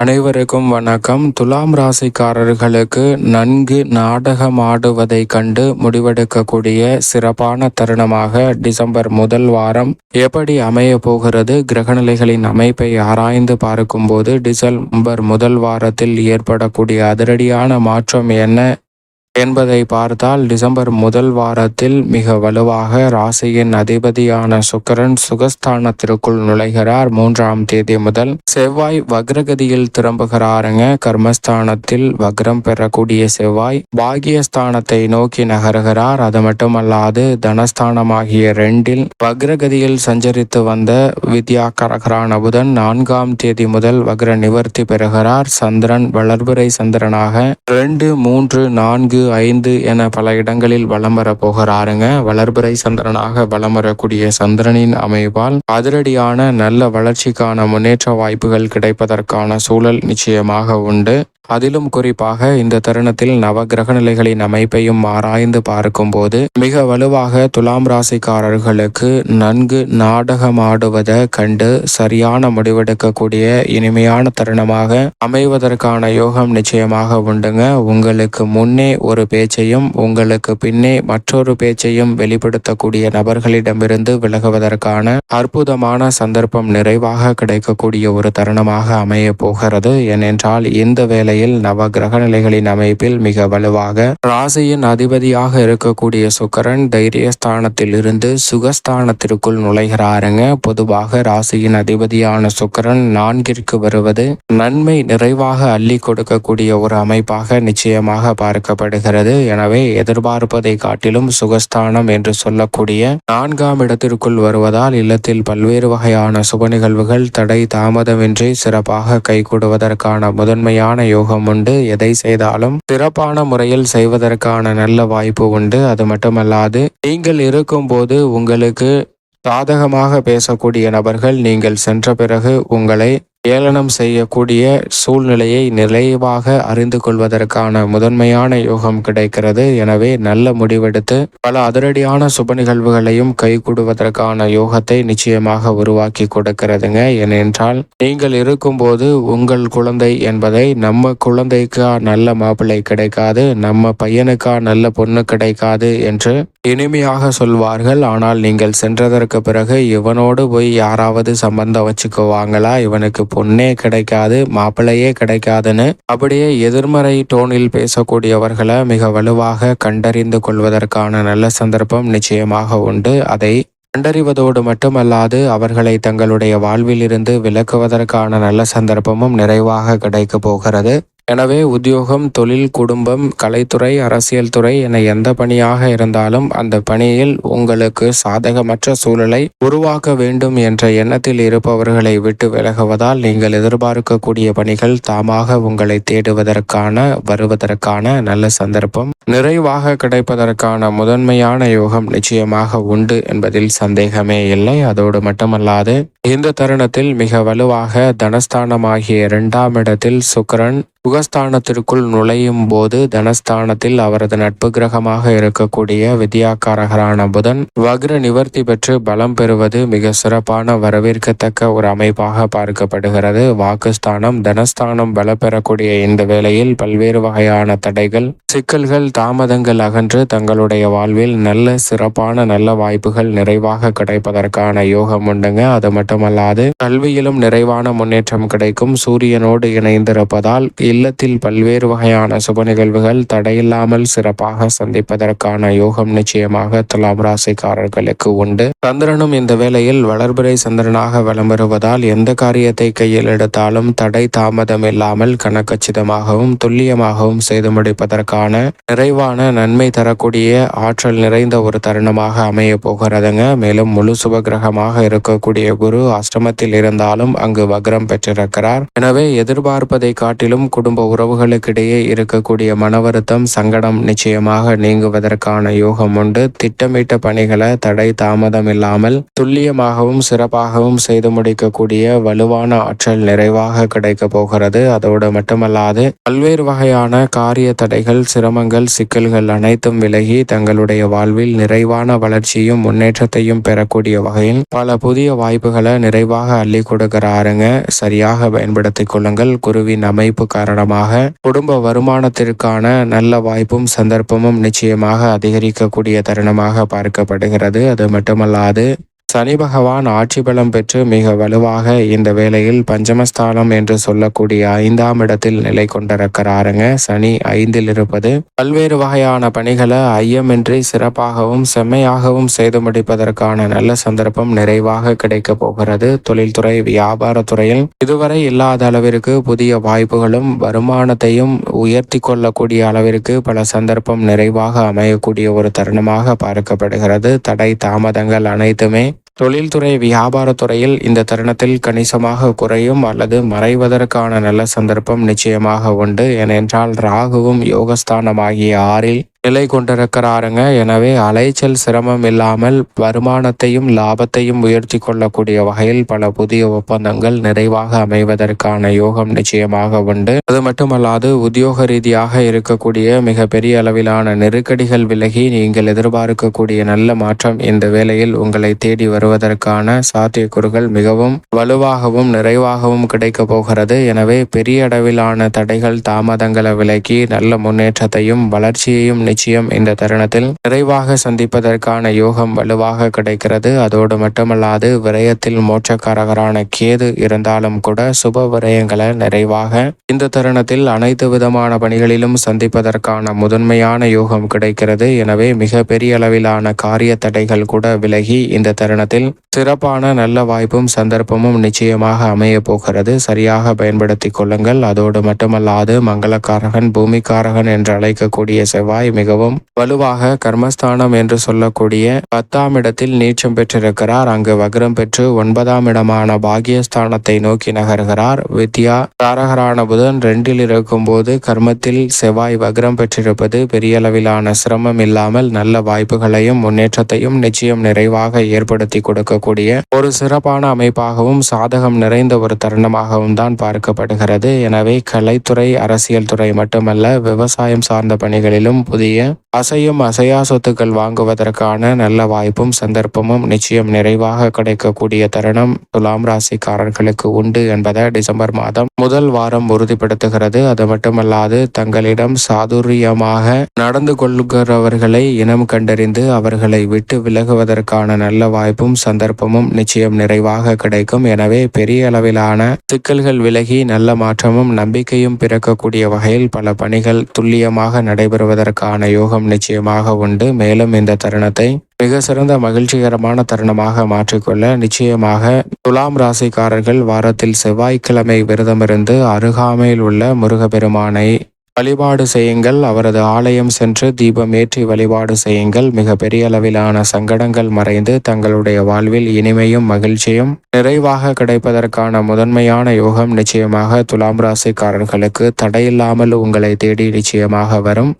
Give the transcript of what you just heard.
அனைவருக்கும் வணக்கம். துலாம் ராசிக்காரர்களுக்கு நன்கு நாடகமாடுவதை கண்டு முடிவெடுக்கக்கூடிய சிறப்பான தருணமாக டிசம்பர் முதல் வாரம் எப்படி அமைய போகிறது, கிரகநிலைகளின் அமைப்பை ஆராய்ந்து பார்க்கும்போது டிசம்பர் முதல் வாரத்தில் ஏற்படக்கூடிய அதிரடியான மாற்றம் என்ன என்பதை பார்த்தால், டிசம்பர் முதல் வாரத்தில் மிக வலுவாக ராசியின் அதிபதியான சுக்கிரன் சுகஸ்தானத்திற்குள் நுழைகிறார். 3ஆம் தேதி முதல் செவ்வாய் வக்ரகதியில் திரும்புகிறாருங்க. கர்மஸ்தானத்தில் வக்ரம் பெறக்கூடிய செவ்வாய் பாகியஸ்தானத்தை நோக்கி நகருகிறார். அது மட்டுமல்லாது தனஸ்தானமாகிய 2இல் வக்ரகதியில் சஞ்சரித்து வந்த வித்யாகரகரான புதன் 4ஆம் தேதி முதல் வக்ர நிவர்த்தி பெறுகிறார். சந்திரன் வளர்பிறை சந்திரனாக 2, 3, 4, 5 என பல இடங்களில் வலம் வர போகிறாருங்க. வளர்பிறை சந்திரனாக வலம் வரக்கூடிய சந்திரனின் அமைப்பால் அதிரடியான நல்ல வளர்ச்சிக்கான முன்னேற்ற வாய்ப்புகள் கிடைப்பதற்கான சூழல் நிச்சயமாக உண்டு. அதிலும் குறிப்பாக இந்த தருணத்தில் நவ கிரக நிலைகளின் அமைப்பையும் ஆராய்ந்து பார்க்கும்போது மிக வலுவாக துலாம் ராசிக்காரர்களுக்கு நன்கு நாடகமாடுவதை கண்டு சரியான முடிவெடுக்கக்கூடிய இனிமையான தருணமாக அமைவதற்கான யோகம் நிச்சயமாக உண்டுங்க. உங்களுக்கு முன்னே ஒரு பேச்சையும் உங்களுக்கு பின்னே மற்றொரு பேச்சையும் வெளிப்படுத்தக்கூடிய நபர்களிடமிருந்து விலகுவதற்கான அற்புதமான சந்தர்ப்பம் நிறைவாக கிடைக்கக்கூடிய ஒரு தருணமாக அமைய போகிறது. ஏனென்றால் இந்த வேளை நவ கிரக நிலைகளின் அமைப்பில் மிக வலுவாக ராசியின் அதிபதியாக இருக்கக்கூடிய சுக்கிரன் தைரியஸ்தானத்தில் இருந்து சுகஸ்தானத்திற்குள் நுழைகிறாருங்க. பொதுவாக ராசியின் அதிபதியான சுக்கிரன் 4ற்கு வருவது நன்மை நிறைவாக அள்ளி கொடுக்கக்கூடிய ஒரு அமைப்பாக நிச்சயமாக பார்க்கப்படுகிறது. எனவே எதிர்பார்ப்பதை காட்டிலும் சுகஸ்தானம் என்று சொல்லக்கூடிய 4ஆம் இடத்திற்குள் வருவதால் இல்லத்தில் பல்வேறு வகையான சுப நிகழ்வுகள் தடை தாமதமின்றி சிறப்பாக கைகூடுவதற்கான முதன்மையான யோகம் உண்டு. எதை செய்தாலும் சிறப்பான முறையில் செய்வதற்கான நல்ல வாய்ப்பு உண்டு. அது மட்டுமல்லாது நீங்கள் இருக்கும்போது உங்களுக்கு சாதகமாக பேசக்கூடிய நபர்கள் நீங்கள் சென்ற பிறகு உங்களை ஏளனம் செய்யக்கூடிய சூழ்நிலையை நிறைவாக அறிந்து கொள்வதற்கான முதன்மையான யோகம் கிடைக்கிறது. எனவே நல்ல முடிவெடுத்து பல அதிரடியான சுப நிகழ்வுகளையும் கைகூடுவதற்கான யோகத்தை நிச்சயமாக உருவாக்கி கொடுக்கிறதுங்க. ஏனென்றால் நீங்கள் இருக்கும்போது உங்கள் குழந்தை என்பதை நம்ம குழந்தைக்கா நல்ல மாப்பிள்ளை கிடைக்காது, நம்ம பையனுக்கா நல்ல பொண்ணு கிடைக்காது என்று இனிமையாக சொல்வார்கள். ஆனால் நீங்கள் சென்றதற்கு பிறகு இவனோடு போய் யாராவது சம்பந்தம் வச்சுக்குவாங்களா, இவனுக்கு பொண்ணே கிடைக்காது, மாப்பிள்ளையே கிடைக்காதுன்னு அப்படியே எதிர்மறை டோனில் பேசக்கூடியவர்களை மிக வலுவாக கண்டறிந்து கொள்வதற்கான நல்ல சந்தர்ப்பம் நிச்சயமாக உண்டு. அதை கண்டறிவதோடு மட்டுமல்லாது அவர்களை தங்களுடைய வாழ்வில் இருந்து விலக்குவதற்கான நல்ல சந்தர்ப்பமும் நிறைவாக கிடைக்க போகிறது. எனவே உத்தியோகம், தொழில், குடும்பம், கலைத்துறை, அரசியல் துறை என எந்த பணியாக இருந்தாலும் அந்த பணியில் உங்களுக்கு சாதகமற்ற சூழலை உருவாக்க வேண்டும் என்ற எண்ணத்தில் இருப்பவர்களை விட்டு விலகுவதால் நீங்கள் எதிர்பார்க்கக்கூடிய பணிகள் தாமாக உங்களை வருவதற்கான நல்ல சந்தர்ப்பம் நிறைவாக கிடைப்பதற்கான முதன்மையான யோகம் நிச்சயமாக உண்டு என்பதில் சந்தேகமே இல்லை. அதோடு மட்டுமல்லாது இந்த தருணத்தில் மிக வலுவாக தனஸ்தானமாகிய 2ஆம் இடத்தில் சுக்கிரன் சுகஸ்தானத்திற்குள் நுழையும் போது தனஸ்தானத்தில் அவரது நட்பு கிரகமாக இருக்கக்கூடிய வித்யாகாரகரான புதன் வக்ர நிவர்த்தி பெற்று பலம் பெறுவது மிக சிறப்பான வரவேற்கத்தக்க ஒரு அமைப்பாக பார்க்கப்படுகிறது. வாக்குஸ்தானம் தனஸ்தானம் பல பெறக்கூடிய இந்த வேளையில் பல்வேறு வகையான தடைகள், சிக்கல்கள், தாமதங்கள் அகன்று தங்களுடைய வாழ்வில் நல்ல சிறப்பான நல்ல வாய்ப்புகள் நிறைவாக கிடைப்பதற்கான யோகம் உண்டுங்க. அது மட்டுமல்லாது கல்வியிலும் நிறைவான முன்னேற்றம் கிடைக்கும். சூரியனோடு இணைந்திருப்பதால் இல்லத்தில் பல்வேறு வகையான சுப நிகழ்வுகள் தடையில்லாமல் சிறப்பாக சந்திப்பதற்கான யோகம் நிச்சயமாக துலாம் ராசிக்காரர்களுக்கு உண்டு. சந்திரனும் இந்த வேளையில் வளர்பிறை சந்திரனாக வலம் வருவதால் எந்த காரியத்தை கையில் எடுத்தாலும் தடை தாமதம் இல்லாமல் கணக்கச்சிதமாகவும் துல்லியமாகவும் செய்து முடிப்பதற்கான நிறைவான நன்மை தரக்கூடிய ஆற்றல் நிறைந்த ஒரு தருணமாக அமைய போகிறதுங்க. மேலும் முழு சுப கிரகமாக இருக்கக்கூடிய குரு அஷ்டமத்தில் இருந்தாலும் அங்கு வக்ரம் பெற்றிருக்கிறார். எனவே எதிர்பார்ப்பதை காட்டிலும் குடும்ப உறவுகளுக்கிடையே இருக்கக்கூடிய மன வருத்தம், சங்கடம் நிச்சயமாக நீங்குவதற்கான யோகம் உண்டு. திட்டமிட்ட பணிகளை தடை தாமதம் இல்லாமல் துல்லியமாகவும் சிறப்பாகவும் செய்து முடிக்கக்கூடிய வலுவான ஆற்றல் நிறைவாக கிடைக்க போகிறது. அதோடு மட்டுமல்லாது பல்வேறு வகையான காரிய தடைகள், சிரமங்கள், சிக்கல்கள் அனைத்தும் விலகி தங்களுடைய வாழ்வில் நிறைவான வளர்ச்சியும் முன்னேற்றத்தையும் பெறக்கூடிய வகையில் பல புதிய வாய்ப்புகளை நிறைவாக அள்ளி கொடுக்கிறாருங்க. சரியாக பயன்படுத்திக் கொள்ளுங்கள். குருவின் அமைப்பு காரணமாக குடும்ப வருமானத்திற்கான நல்ல வாய்ப்பும் சந்தர்ப்பமும் நிச்சயமாக அதிகரிக்கக்கூடிய தருணமாக பார்க்கப்படுகிறது. அது மட்டுமல்லாது சனி பகவான் ஆட்சி பலம் பெற்று மிக வலுவாக இந்த வேளையில் பஞ்சமஸ்தானம் என்று சொல்லக்கூடிய 5ஆம் இடத்தில் நிலை கொண்டிருக்கிறாருங்க. சனி 5இல் இருப்பது பல்வேறு வகையான பணிகளை ஐயமின்றி சிறப்பாகவும் செம்மையாகவும் செய்து முடிப்பதற்கான நல்ல சந்தர்ப்பம் நிறைவாக கிடைக்க போகிறது. தொழில்துறை, வியாபாரத்துறையில் இதுவரை இல்லாத அளவிற்கு புதிய வாய்ப்புகளும் வருமானத்தையும் உயர்த்தி கொள்ளக்கூடிய அளவிற்கு பல சந்தர்ப்பம் நிறைவாக அமையக்கூடிய ஒரு தருணமாக பார்க்கப்படுகிறது. தடை தாமதங்கள் அனைத்துமே தொழில்துறை, வியாபாரத்துறையில் இந்த தருணத்தில் கணிசமாக குறையும் அல்லது மறைவதற்கான நல்ல சந்தர்ப்பம் நிச்சயமாக உண்டு. ஏனென்றால் ராகுவும் யோகஸ்தானமாகிய 6இல் நிலை கொண்டிருக்கிறாருங்க. எனவே அலைச்சல் சிரமம் இல்லாமல் வருமானத்தையும் லாபத்தையும் உயர்த்தி கொள்ளக்கூடிய வகையில் பல புதிய ஒப்பந்தங்கள் நிறைவாக அமைவதற்கான யோகம் நிச்சயமாக உண்டு. அது மட்டுமல்லாது உத்தியோக ரீதியாக இருக்கக்கூடிய மிக பெரிய அளவிலான நெருக்கடிகள் விலகி நீங்கள் எதிர்பார்க்கக்கூடிய நல்ல மாற்றம் இந்த வேளையில் உங்களை தேடி வருவதற்கான சாத்தியக்கூறுகள் மிகவும் வலுவாகவும் நிறைவாகவும் கிடைக்க போகிறது. எனவே பெரிய அளவிலான தடைகள், தாமதங்களை விலக்கி நல்ல முன்னேற்றத்தையும் வளர்ச்சியையும் நிச்சயம் இந்த தருணத்தில் நிறைவாக சந்திப்பதற்கான யோகம் வலுவாக கிடைக்கிறது. அதோடு மட்டுமல்லாது விரயத்தில் மோட்சக்காரகரான கேது இருந்தாலும் கூட சுப விரயங்களை நிறைவாக இந்த தருணத்தில் அனைத்து விதமான பணிகளிலும் சந்திப்பதற்கான முதன்மையான யோகம் கிடைக்கிறது. எனவே மிக பெரிய அளவிலான காரிய தடைகள் கூட விலகி இந்த தருணத்தில் சிறப்பான நல்ல வாய்ப்பும் சந்தர்ப்பமும் நிச்சயமாக அமைய போகிறது. சரியாக பயன்படுத்திக் கொள்ளுங்கள். அதோடு மட்டுமல்லாது மங்களக்காரகன், பூமிக்காரகன் என்று அழைக்கக்கூடிய செவ்வாய் மிகவும் வலுவாக கர்மஸ்தானம் என்று சொல்லக்கூடிய 10ஆம் இடத்தில் நீச்சம் பெற்றிருக்கிறார். அங்கு வக்ரம் பெற்று 9ஆம் இடமான பாகியஸ்தானத்தை நோக்கி நகர்கிறார். வித்யா காரகரான புதன் 2இல் இருக்கும் போது கர்மத்தில் செவ்வாய் வக்ரம் பெற்றிருப்பது பெரிய அளவிலான சிரமம் இல்லாமல் நல்ல வாய்ப்புகளையும் முன்னேற்றத்தையும் நிச்சயம் நிறைவாக ஏற்படுத்தி கொடுக்கக்கூடிய ஒரு சிறப்பான அமைப்பாகவும் சாதகம் நிறைந்த ஒரு தருணமாகவும் தான் பார்க்கப்படுகிறது. எனவே கலைத்துறை, அரசியல் துறை மட்டுமல்ல விவசாயம் சார்ந்த பணிகளிலும் புதிய அசையும் அசையா சொத்துக்கள் வாங்குவதற்கான நல்ல வாய்ப்பும் சந்தர்ப்பமும் நிச்சயம் நிறைவாக கிடைக்கக்கூடிய தருணம் துலாம் ராசிக்காரர்களுக்கு உண்டு என்பதை டிசம்பர் மாதம் முதல் வாரம் உறுதிப்படுத்துகிறது. அது மட்டுமல்லாது தங்களிடம் சாதுரியமாக நடந்து கொள்கிறவர்களை இனம் கண்டறிந்து அவர்களை விட்டு விலகுவதற்கான நல்ல வாய்ப்பும் சந்தர்ப்பமும் நிச்சயம் நிறைவாக கிடைக்கும். எனவே பெரிய அளவிலான சிக்கல்கள் விலகி நல்ல மாற்றமும் நம்பிக்கையும் பிறக்கக்கூடிய வகையில் பல பணிகள் துல்லியமாக நடைபெறுவதற்கான யோகம் நிச்சயமாக உண்டு. மேலும் இந்த தருணத்தை மிக சிறந்த மகிழ்ச்சிகரமான தருணமாக மாற்றிக்கொள்ள நிச்சயமாக துலாம் ராசிக்காரர்கள் வாரத்தில் செவ்வாய்க்கிழமை விரதமிருந்து அருகாமையில் உள்ள முருகப்பெருமானை வழிபாடு செய்யுங்கள். அவரது ஆலயம் சென்று தீபம் ஏற்றி வழிபாடு செய்யுங்கள். மிக பெரிய அளவிலான சங்கடங்கள் மறைந்து தங்களுடைய வாழ்வில் இனிமையும் மகிழ்ச்சியும் நிறைவாக கிடைப்பதற்கான முதன்மையான யோகம் நிச்சயமாக துலாம் ராசிக்காரர்களுக்கு தடையில்லாமல் உங்களை தேடி நிச்சயமாக வரும்.